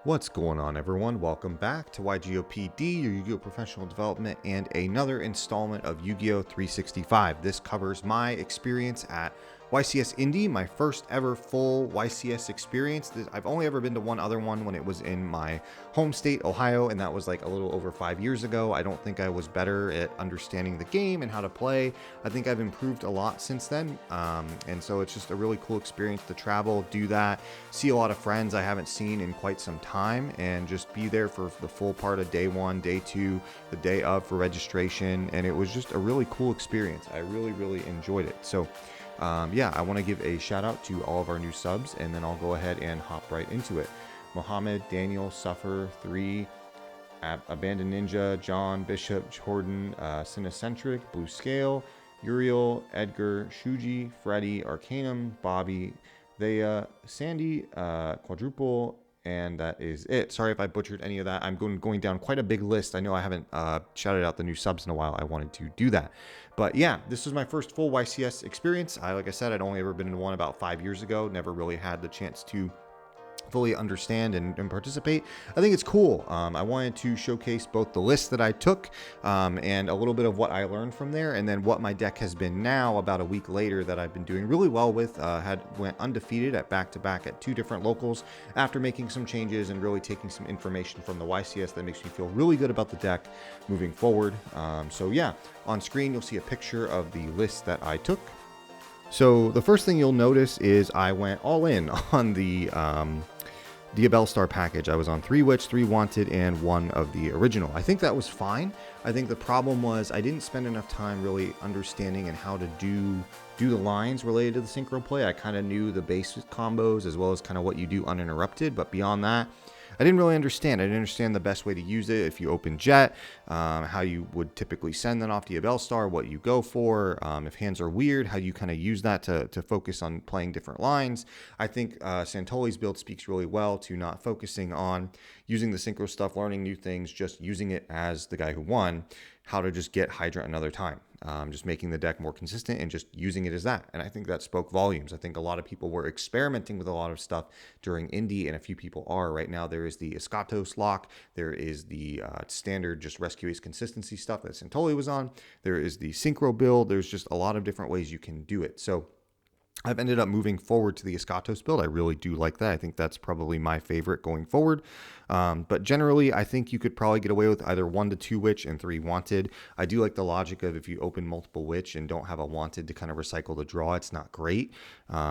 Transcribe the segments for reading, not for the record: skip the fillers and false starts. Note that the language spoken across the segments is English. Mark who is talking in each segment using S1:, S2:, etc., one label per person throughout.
S1: What's going on, everyone? Welcome back to YGOPD, your Yu-Gi-Oh! Professional Development, and another installment of Yu-Gi-Oh! 365. This covers my experience at YCS Indy, my first ever full YCS experience. I've only ever been to one other one when it was in my home state, Ohio, and that was like a little over 5 years ago. I don't think I was better at understanding the game and how to play. I think I've improved a lot since then, and so it's just a really cool experience to travel, do that, see a lot of friends I haven't seen in quite some time, and just be there for the full part of day one, day two, the day of for registration, and it was just a really cool experience. I really enjoyed it. So yeah, I want to give a shout out to all of our new subs, and then I'll go ahead and hop right into it. Mohammed, Daniel, Suffer, 3, Abandoned Ninja, John, Bishop, Jordan, Cinecentric, Blue Scale, Uriel, Edgar, Shuji, Freddy, Arcanum, Bobby, Thea, Sandy, Quadruple, and that is it. Sorry if I butchered any of that. I'm going down quite a big list. I know I haven't shouted out the new subs in a while. I wanted to do that. But yeah, this was my first full YCS experience. Like I said, I'd only ever been in one about 5 years ago. Never really had the chance to fully understand and participate. I think it's cool. I wanted to showcase both the list that I took and a little bit of what I learned from there, and then what my deck has been now about a week later that I've been doing really well with. Went undefeated at back-to-back at 2 different locals after making some changes and really taking some information from the YCS that makes me feel really good about the deck moving forward. So yeah, on screen you'll see a picture of the list that I took. So the first thing you'll notice is I went all in on the Diabell Star package. I was on 3 Witch, 3 Wanted, and 1 of the original. I think that was fine. I think the problem was I didn't spend enough time really understanding and how to do the lines related to the synchro play. I kind of knew the base combos as well as kind of what you do uninterrupted, but beyond that, I didn't really understand. I didn't understand the best way to use it. If you open Jet, how you would typically send that off Diabell Star, what you go for. If hands are weird, how you kind of use that to focus on playing different lines. I think Santoli's build speaks really well to not focusing on using the synchro stuff, learning new things, just using it as the guy who won, how to just get Hydra another time. Just making the deck more consistent and just using it as that. And I think that spoke volumes. I think a lot of people were experimenting with a lot of stuff during Indy, and a few people are. Right now, there is the Escatos lock. There is the standard just Rescue Ace consistency stuff that Santoli was on. There is the Synchro build. There's just a lot of different ways you can do it. So I've ended up moving forward to the Escatos build. I really do like that. I think that's probably my favorite going forward. But generally, I think you could probably get away with either 1 to 2 Witch and 3 Wanted. I do like the logic of if you open multiple Witch and don't have a Wanted to kind of recycle the draw, it's not great.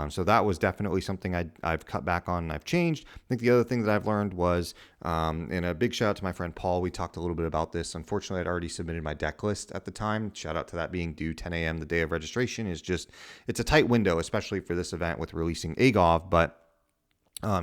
S1: So that was definitely something I've cut back on and I've changed. I think the other thing that I've learned was, and a big shout out to my friend Paul, we talked a little bit about this. Unfortunately, I'd already submitted my deck list at the time. Shout out to that being due 10 a.m. the day of registration. It's a tight window, especially for this event with releasing Agov, but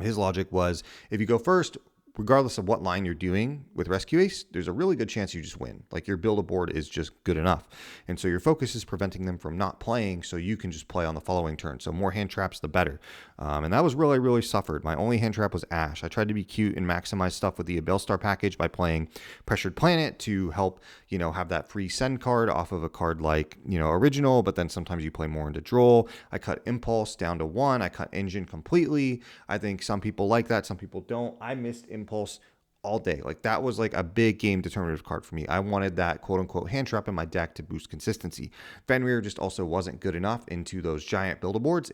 S1: his logic was if you go first, regardless of what line you're doing with Rescue Ace, there's a really good chance you just win. Like your build-a-board is just good enough. And so your focus is preventing them from not playing so you can just play on the following turn. So more hand traps, the better. And that was really suffered. My only hand trap was Ash. I tried to be cute and maximize stuff with the Abel Star package by playing Pressured Planet to help, have that free send card off of a card like, Original, but then sometimes you play more into Droll. I cut Impulse down to 1. I cut Engine completely. I think some people like that. Some people don't. I missed Impulse all day. Like that was like a big game determinative card for me. I wanted that quote unquote hand trap in my deck to boost consistency. Fenrir just also wasn't good enough into those giant build-a-boards.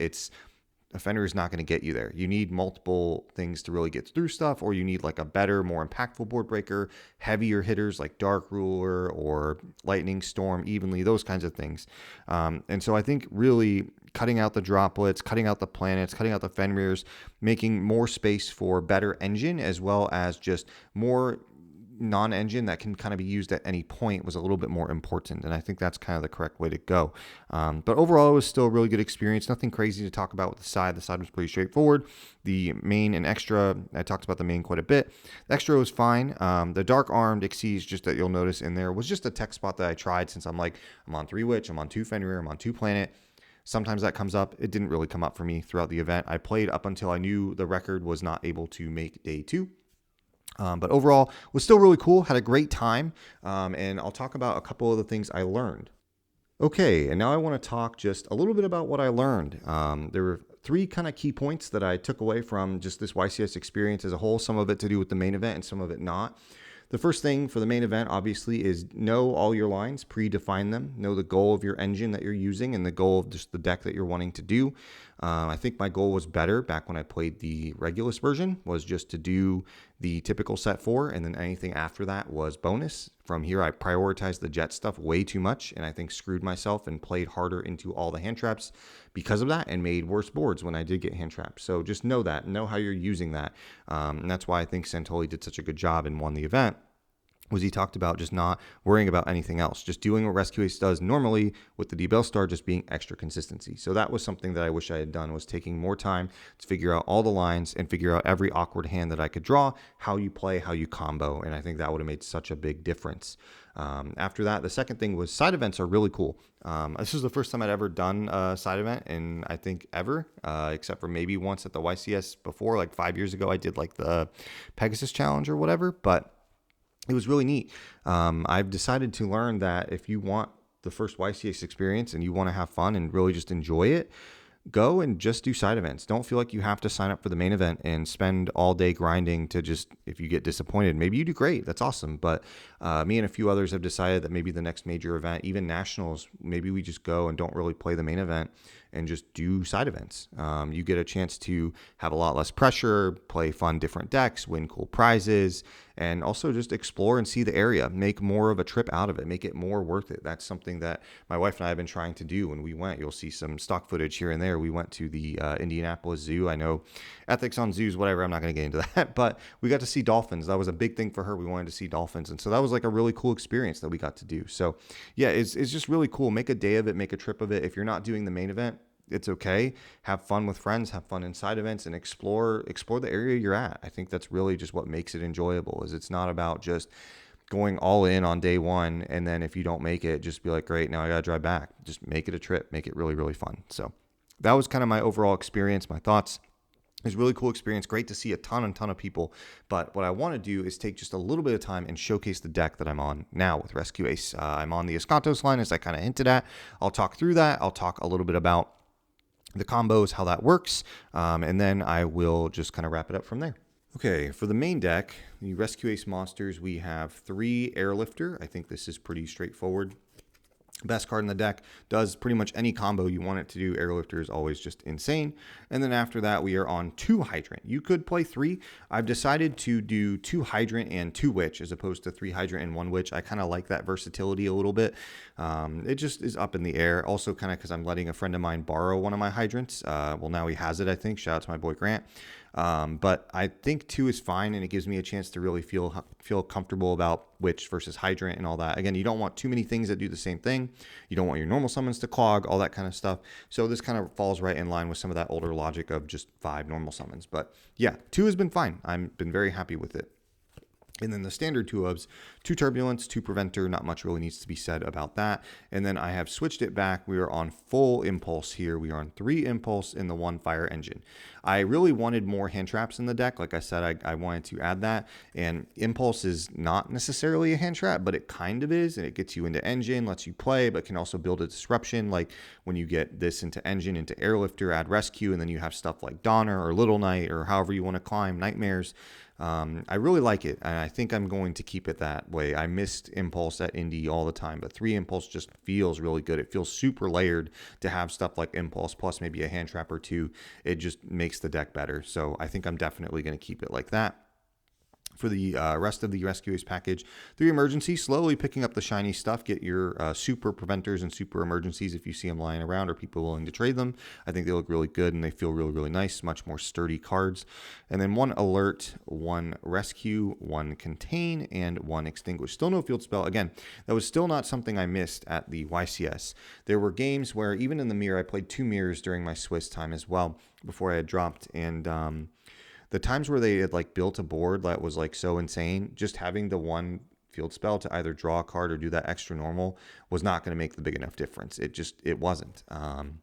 S1: A Fenrir is not going to get you there. You need multiple things to really get through stuff, or you need like a better, more impactful board breaker, heavier hitters like Dark Ruler or Lightning Storm, evenly, those kinds of things. And so I think really cutting out the droplets, cutting out the planets, cutting out the Fenrirs, making more space for better engine as well as just more non-engine that can kind of be used at any point was a little bit more important, and I think that's kind of the correct way to go. But overall, it was still a really good experience. Nothing crazy to talk about with the side. The side was pretty straightforward. The main and extra, I talked about the main quite a bit. The extra was fine. The Dark Armed Xyz, just that you'll notice in there, was just a tech spot that I tried since I'm on 3 Witch, I'm on 2 Fenrir, I'm on 2 Planet. Sometimes that comes up. It didn't really come up for me throughout the event. I played up until I knew the record was not able to make day 2. But overall, was still really cool. Had a great time. And I'll talk about a couple of the things I learned. Okay, and now I want to talk just a little bit about what I learned. There were three kind of key points that I took away from just this YCS experience as a whole, some of it to do with the main event and some of it not. The first thing for the main event, obviously, is know all your lines, predefine them, know the goal of your engine that you're using and the goal of just the deck that you're wanting to do. I think my goal was better back when I played the Regulus version, was just to do the typical set 4, and then anything after that was bonus. From here, I prioritized the jet stuff way too much, and I think screwed myself and played harder into all the hand traps because of that, and made worse boards when I did get hand traps. So just know that, know how you're using that. And that's why I think Santoli did such a good job and won the event. Was he talked about just not worrying about anything else, just doing what Rescue Ace does normally with the D-Bell Star, just being extra consistency. So that was something that I wish I had done, was taking more time to figure out all the lines and figure out every awkward hand that I could draw, how you play, how you combo, and I think that would have made such a big difference. After that, the second thing was side events are really cool. This is the first time I'd ever done a side event, and I think ever, except for maybe once at the YCS before, like 5 years ago, I did like the Pegasus Challenge or whatever, but it was really neat. I've decided to learn that if you want the first YCS experience and you want to have fun and really just enjoy it, go and just do side events. Don't feel like you have to sign up for the main event and spend all day grinding to just, if you get disappointed, maybe you do great. That's awesome. But me and a few others have decided that maybe the next major event, even nationals, maybe we just go and don't really play the main event and just do side events. You get a chance to have a lot less pressure, play fun different decks, win cool prizes, and also just explore and see the area, make more of a trip out of it, make it more worth it. That's something that my wife and I have been trying to do when we went. You'll see some stock footage here and there. We went to the Indianapolis Zoo. I know ethics on zoos, whatever, I'm not going to get into that, but we got to see dolphins. That was a big thing for her. We wanted to see dolphins. And so that was like a really cool experience that we got to do. So yeah, it's just really cool. Make a day of it, make a trip of it. If you're not doing the main event, it's okay. Have fun with friends, have fun in side events, and explore the area you're at. I think that's really just what makes it enjoyable, is it's not about just going all in on day one, and then if you don't make it, just be like, great, now I got to drive back. Just make it a trip, make it really, really fun. So that was kind of my overall experience, my thoughts. It was a really cool experience. Great to see a ton of people. But what I want to do is take just a little bit of time and showcase the deck that I'm on now with Rescue Ace. I'm on the Escantos line, as I kind of hinted at. I'll talk through that. I'll talk a little bit about the combos, how that works, and then I will just kind of wrap it up from there. Okay, for the main deck, the Rescue Ace monsters, we have 3 Airlifter. I think this is pretty straightforward. Best card in the deck, does pretty much any combo you want it to do. Airlifter is always just insane. And then after that, we are on 2 Hydrant. You could play 3. I've decided to do 2 Hydrant and 2 Witch as opposed to 3 Hydrant and 1 Witch. I kind of like that versatility a little bit. It just is up in the air. Also kind of because I'm letting a friend of mine borrow one of my Hydrants. Well, now he has it, I think. Shout out to my boy Grant. But I think 2 is fine, and it gives me a chance to really feel comfortable about Witch versus Hydrant and all that. Again, you don't want too many things that do the same thing. You don't want your normal summons to clog, all that kind of stuff. So this kind of falls right in line with some of that older logic of just 5 normal summons. But yeah, 2 has been fine. I've been very happy with it. And then the standard 2 ofs, 2 Turbulence, 2 Preventer, not much really needs to be said about that. And then I have switched it back. We are on full Impulse here. We are on 3 Impulse in the 1 Fire Engine. I really wanted more hand traps in the deck. Like I said, I wanted to add that. And Impulse is not necessarily a hand trap, but it kind of is. And it gets you into Engine, lets you play, but can also build a disruption. Like when you get this into Engine, into Airlifter, add Rescue, and then you have stuff like Donner or Little Knight or however you want to climb, Nightmares. I really like it, and I think I'm going to keep it that way. I missed Impulse at Indy all the time, but 3 Impulse just feels really good. It feels super layered to have stuff like Impulse plus maybe a hand trap or 2. It just makes the deck better, so I think I'm definitely going to keep it like that. For the rest of the Rescue Ace package, 3 Emergency, slowly picking up the shiny stuff. Get your super Preventers and super Emergencies if you see them lying around or people willing to trade them. I think they look really good and they feel really, really nice, much more sturdy cards. And then 1 Alert, 1 Rescue, 1 Contain, and 1 Extinguish. Still no Field Spell. Again, that was still not something I missed at the YCS. There were games where even in the mirror, I played 2 mirrors during my Swiss time as well before I had dropped, and the times where they had like built a board that was like so insane, just having the 1 field spell to either draw a card or do that extra normal was not going to make the big enough difference. It wasn't. And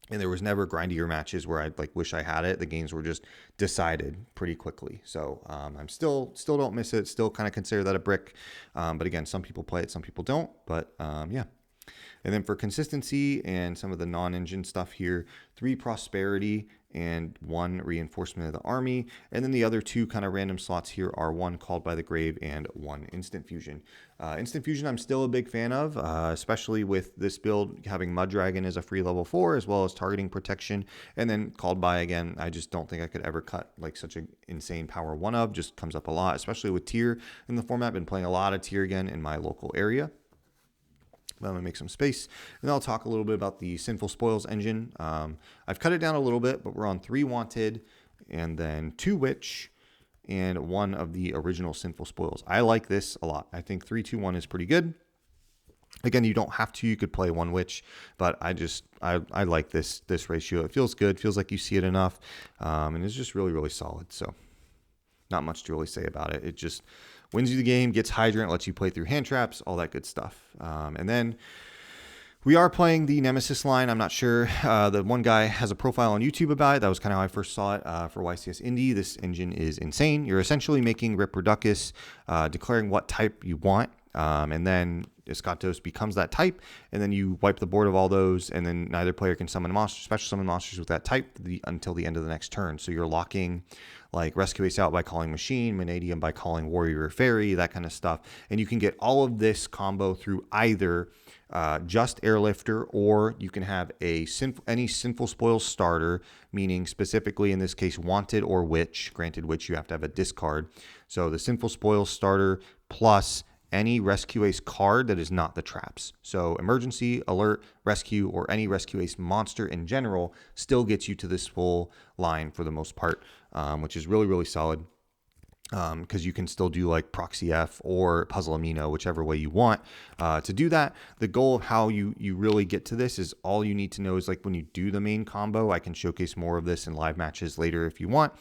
S1: there was never grindier matches where I like wish I had it. The games were just decided pretty quickly. So I'm still don't miss it. Still kind of consider that a brick. But again, some people play it, some people don't. But yeah. And then for consistency and some of the non-engine stuff here, 3 prosperity and 1 reinforcement of the army. And then the other 2 kind of random slots here are 1 called by the grave and 1 instant fusion. Instant fusion I'm still a big fan of, especially with this build having Mud Dragon as a free level 4 as well as targeting protection. And then called by again, I just don't think I could ever cut like such an insane power 1 of, just comes up a lot, especially with tier in the format. Been playing a lot of tier again in my local area. I'm going to make some space, and then I'll talk a little bit about the Sinful Spoils engine. I've cut it down a little bit, but we're on 3 Wanted, and then 2 Witch, and 1 of the original Sinful Spoils. I like this a lot. I think 3-2-1 is pretty good. Again, you don't have to. You could play 1 Witch, but I like this ratio. It feels good. Feels like you see it enough, and it's just really, really solid. So not much to really say about it. It just wins you the game, gets Hydrant, lets you play through hand traps, all that good stuff. And then we are playing the Nemesis line. I'm not sure. The one guy has a profile on YouTube about it. That was kind of how I first saw it for YCS Indy. This engine is insane. You're essentially making Ripperduckus, declaring what type you want, and then Escatos becomes that type, and then you wipe the board of all those, and then neither player can summon monsters, special summon monsters with that type until the end of the next turn. So you're locking like Rescue Ace out by calling Machine, Manadium by calling Warrior or Fairy, that kind of stuff. And you can get all of this combo through either just Airlifter, or you can have any Sinful Spoils starter, meaning specifically in this case Wanted or Witch. Granted, Witch you have to have a discard. So the Sinful Spoils starter plus any Rescue Ace card that is not the traps. So Emergency, Alert, Rescue, or any Rescue Ace monster in general still gets you to this full line for the most part, which is really, really solid. Because you can still do like Proxy F or Puzzle Amino, whichever way you want to do that. The goal of how you really get to this is all you need to know is like when you do the main combo. I can showcase more of this in live matches later if you want,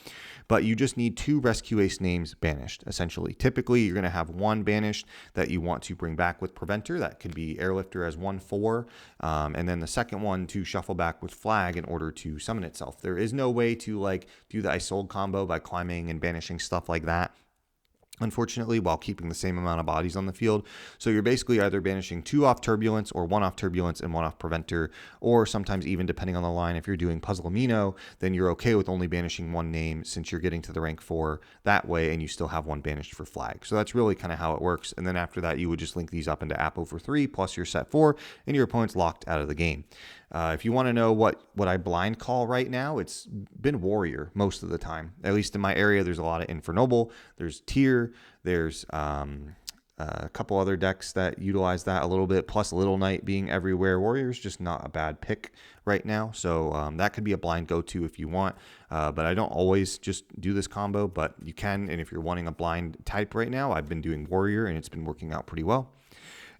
S1: but you just need 2 Rescue Ace names banished, essentially. Typically, you're going to have 1 banished that you want to bring back with Preventer. That could be Airlifter as 1/4, and then the second one to shuffle back with Flag in order to summon itself. There is no way to like do the Isolde combo by climbing and banishing stuff like that, unfortunately, while keeping the same amount of bodies on the field. So you're basically either banishing 2 off Turbulence or 1 off Turbulence and 1 off Preventer, or sometimes even depending on the line, if you're doing Puzzle Amino, then you're okay with only banishing 1 name since you're getting to the rank 4 that way, and you still have 1 banished for Flag. So that's really kind of how it works. And then after that, you would just link these up into Apo for 3, plus your set 4, and your opponent's locked out of the game. If you want to know what I blind call right now, it's been Warrior most of the time. At least in my area, there's a lot of Infernoble, there's Tier, there's a couple other decks that utilize that a little bit, plus Little Knight being everywhere. Warrior's just not a bad pick right now, so that could be a blind go-to if you want, but I don't always just do this combo, but you can, and if you're wanting a blind type right now, I've been doing Warrior, and it's been working out pretty well.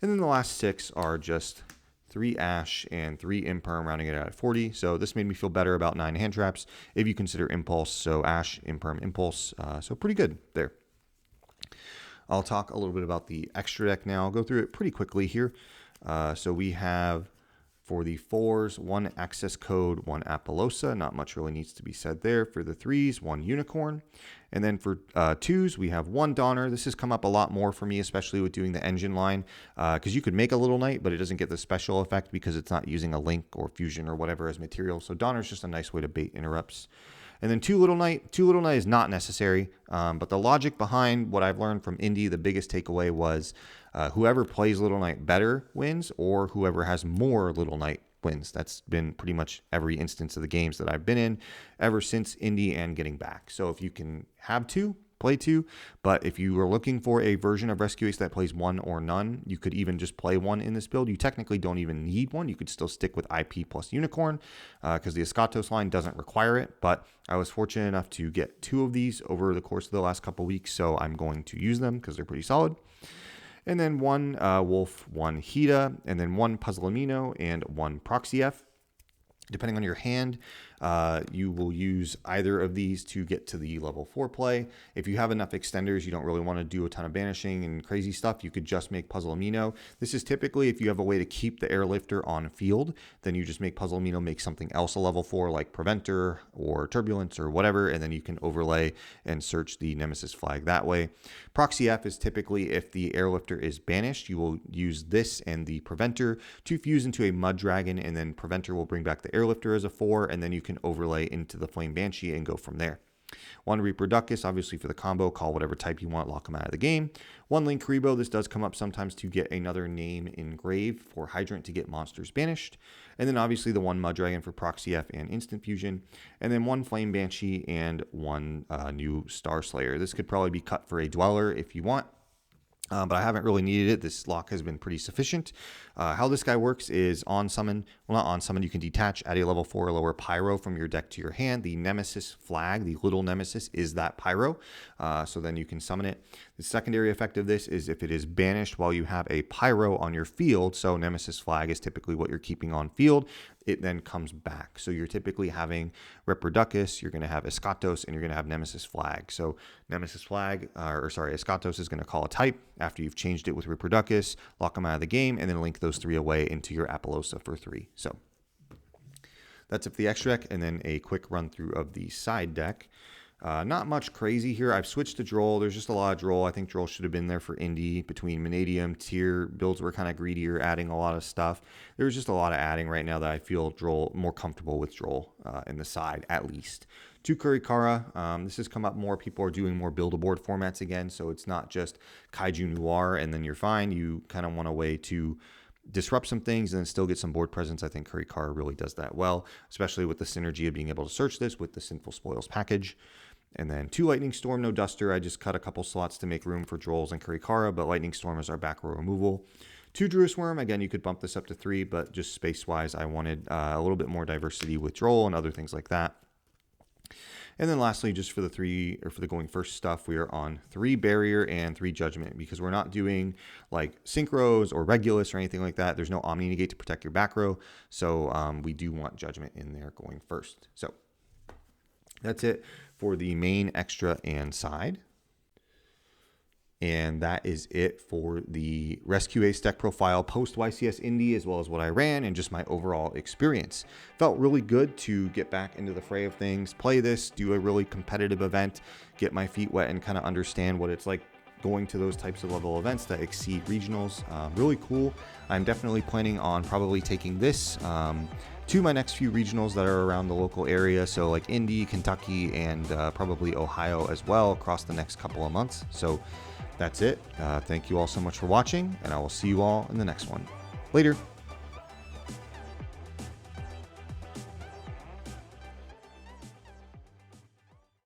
S1: And then the last 6 are just 3 Ash and 3 Imperm, rounding it out at 40. So this made me feel better about 9 hand traps if you consider Impulse. So Ash, Imperm, Impulse. So pretty good there. I'll talk a little bit about the extra deck now. I'll go through it pretty quickly here. So we have for the 4s, 1 Access Code, 1 Apollosa. Not much really needs to be said there. For the 3s, 1 Unicorn. And then for 2s, we have 1 Donner. This has come up a lot more for me, especially with doing the engine line, because you could make a Little Knight, but it doesn't get the special effect because it's not using a Link or Fusion or whatever as material. So Donner's just a nice way to bait interrupts. And then 2 Little Knight. 2 Little Knight is not necessary, but the logic behind what I've learned from Indy, the biggest takeaway was whoever plays Little Knight better wins, or whoever has more Little Knight wins. That's been pretty much every instance of the games that I've been in ever since Indy and getting back. So if you can have 2, play 2, but if you are looking for a version of Rescue Ace that plays 1 or none, you could even just play 1 in this build. You technically don't even need 1. You could still stick with IP plus Unicorn because the Escatos line doesn't require it, but I was fortunate enough to get 2 of these over the course of the last couple weeks, so I'm going to use them because they're pretty solid. And then 1 Wolf, 1 Hida, and then 1 Puzzle Amino, and 1 Proxy F. Depending on your hand, You will use either of these to get to the level 4 play. If you have enough extenders, you don't really want to do a ton of banishing and crazy stuff, you could just make Puzzle Amino. This is typically if you have a way to keep the airlifter on field, then you just make Puzzle Amino make something else a level 4 like Preventer or Turbulence or whatever, and then you can overlay and search the Nemesis flag that way. Proxy F is typically if the airlifter is banished, you will use this and the Preventer to fuse into a Mud Dragon, and then Preventer will bring back the airlifter as a 4, and then you can overlay into the Flame Banshee and go from there. 1 Reproducus, obviously for the combo, call whatever type you want, lock them out of the game. 1 Link Karibo, this does come up sometimes to get another name engraved for Hydrant to get monsters banished. And then obviously the 1 Mud Dragon for Proxy F and Instant Fusion. And then 1 Flame Banshee and 1 new Star Slayer. This could probably be cut for a Dweller if you want. But I haven't really needed it. This lock has been pretty sufficient. How this guy works is on summon, well, not on summon, you can detach, add a level 4 or lower Pyro from your deck to your hand. The Nemesis flag, the little Nemesis, is that Pyro. So then you can summon it. The secondary effect of this is if it is banished while you have a Pyro on your field, so Nemesis flag is typically what you're keeping on field, it then comes back. So you're typically having Reproducus, you're going to have Escatos, and you're going to have Nemesis flag. So Nemesis flag, Escatos is going to call a type after you've changed it with Reproducus, lock them out of the game, and then link those 3 away into your Apollosa for 3. So that's it for the extra deck, and then a quick run through of the side deck. Not much crazy here. I've switched to Droll. There's just a lot of Droll. I think Droll should have been there for Indy. Between Vanadium, Tier, builds were kind of greedier, adding a lot of stuff. There's just a lot of adding right now that I feel Droll more comfortable with Droll in the side, at least. 2 Kurikara. This has come up more. People are doing more build-a-board formats again, so it's not just Kaiju Noir and then you're fine. You kind of want a way to disrupt some things and then still get some board presence. I think Kurikara really does that well, especially with the synergy of being able to search this with the Sinful Spoils package. And then 2 Lightning Storm, no Duster. I just cut a couple slots to make room for Drolls and Kurikara, but Lightning Storm is our back row removal. 2 Druis Worm. Again, you could bump this up to 3, but just space-wise, I wanted a little bit more diversity with Droll and other things like that. And then lastly, just for the going first stuff, we are on 3 Barrier and 3 Judgment because we're not doing like Synchros or Regulus or anything like that. There's no Omni Negate to protect your back row, so we do want Judgment in there going first. So that's it for the main, extra, and side. And that is it for the Rescue Ace deck profile post YCS Indy, as well as what I ran and just my overall experience. Felt really good to get back into the fray of things, play this, do a really competitive event, get my feet wet and kind of understand what it's like going to those types of level events that exceed regionals. Really cool. I'm definitely planning on probably taking this to my next few regionals that are around the local area. So like Indy, Kentucky, and probably Ohio as well across the next couple of months. So that's it. Thank you all so much for watching, and I will see you all in the next one. Later.